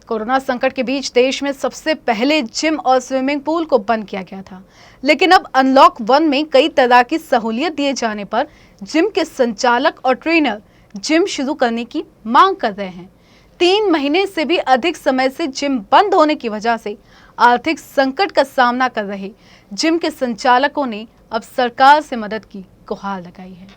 Corona संकट के बीच देश में सबसे पहले जिम और स्विमिंग पूल को बंद किया गया था, लेकिन अब अनलॉक 1 में कई तरह की सहूलियत दिए जाने पर जिम के संचालक और ट्रेनर जिम शुरू करने की मांग कर रहे हैं। 3 महीने से भी अधिक समय से जिम बंद होने की वजह से आर्थिक संकट का सामना कर रहे जिम के संचालकों ने अब सरकार से मदद की गुहार लगाई है।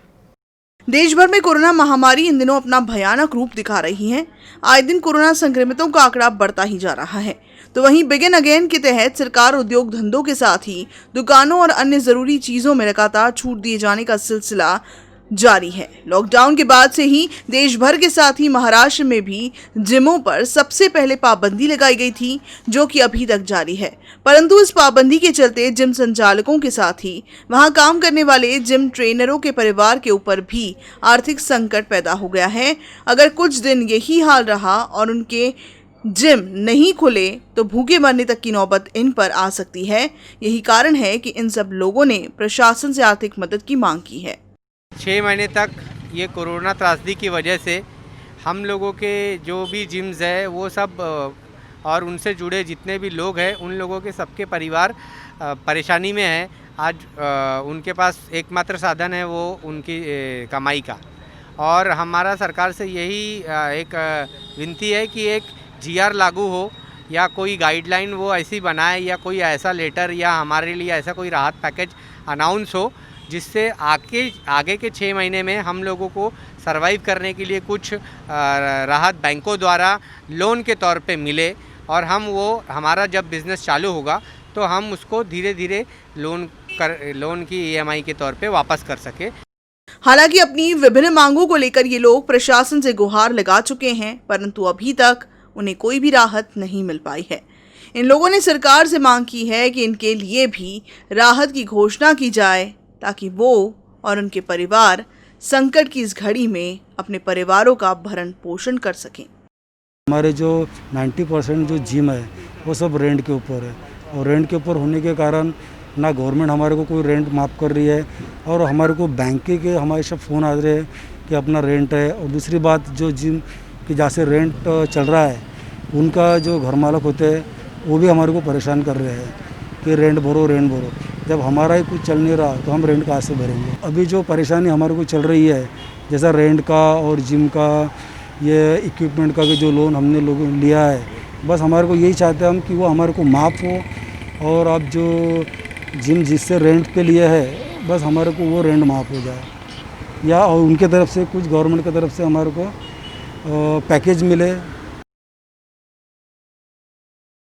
देश भर में कोरोना महामारी इन दिनों अपना भयानक रूप दिखा रही है। आए दिन कोरोना संक्रमितों का आंकड़ा बढ़ता ही जा रहा है। तो वहीं बिगिन अगेन के तहत सरकार उद्योग धंधों के साथ ही दुकानों और अन्य जरूरी चीजों में लगातार छूट दिए जाने का सिलसिला जारी है। लॉकडाउन के बाद से ही देश भर के साथ ही महाराष्ट्र में भी जिमों पर सबसे पहले पाबंदी लगाई गई थी, जो कि अभी तक जारी है। परंतु इस पाबंदी के चलते जिम संचालकों के साथ ही वहां काम करने वाले जिम ट्रेनरों के परिवार के ऊपर भी आर्थिक संकट पैदा हो गया है। अगर कुछ दिन यही हाल रहा और उनके जिम नहीं खुले तो भूखे मरने तक की नौबत इन पर आ सकती है। यही कारण है कि इन सब लोगों ने प्रशासन से आर्थिक मदद की मांग की है। 6 महीने तक ये कोरोना त्रासदी की वजह से हम लोगों के जो भी जिम्स है वो सब और उनसे जुड़े जितने भी लोग हैं उन लोगों के सबके परिवार परेशानी में है। आज उनके पास एकमात्र साधन है वो उनकी कमाई का, और हमारा सरकार से यही एक विनती है कि एक जीआर लागू हो या कोई गाइडलाइन वो ऐसी बनाए या कोई ऐसा लेटर या हमारे लिए ऐसा कोई राहत पैकेज अनाउंस हो जिससे आगे के 6 महीने में हम लोगों को सरवाइव करने के लिए कुछ राहत बैंकों द्वारा लोन के तौर पे मिले, और हम वो हमारा जब बिज़नेस चालू होगा तो हम उसको धीरे धीरे लोन की EMI के तौर पे वापस कर सके। हालांकि अपनी विभिन्न मांगों को लेकर ये लोग प्रशासन से गुहार लगा चुके हैं, परंतु अभी तक उन्हें कोई भी राहत नहीं मिल पाई है। इन लोगों ने सरकार से मांग की है कि इनके लिए भी राहत की घोषणा की जाए ताकि वो और उनके परिवार संकट की इस घड़ी में अपने परिवारों का भरण पोषण कर सकें। हमारे जो 90% जो जिम है वो सब रेंट के ऊपर है, और रेंट के ऊपर होने के कारण ना गवर्नमेंट हमारे को कोई रेंट माफ़ कर रही है, और हमारे को बैंक के हमारे सब फ़ोन आ रहे हैं कि अपना रेंट है। और दूसरी बात, जो जिम की जहाँ से रेंट चल रहा है उनका जो घर मालक होते हैं वो भी हमारे को परेशान कर रहे हैं कि रेंट भरो। जब हमारा ही कुछ चल नहीं रहा तो हम रेंट कहाँ से भरेंगे। अभी जो परेशानी हमारे को चल रही है, जैसा रेंट का और जिम का, ये इक्विपमेंट का जो लोन हमने लोगों ने लिया है, बस हमारे को यही चाहते हैं हम कि वो हमारे को माफ़ हो, और अब जो जिम जिससे रेंट पे लिए है बस हमारे को वो रेंट माफ़ हो जाए, या और उनके तरफ से कुछ गवर्नमेंट की तरफ से हमारे को पैकेज मिले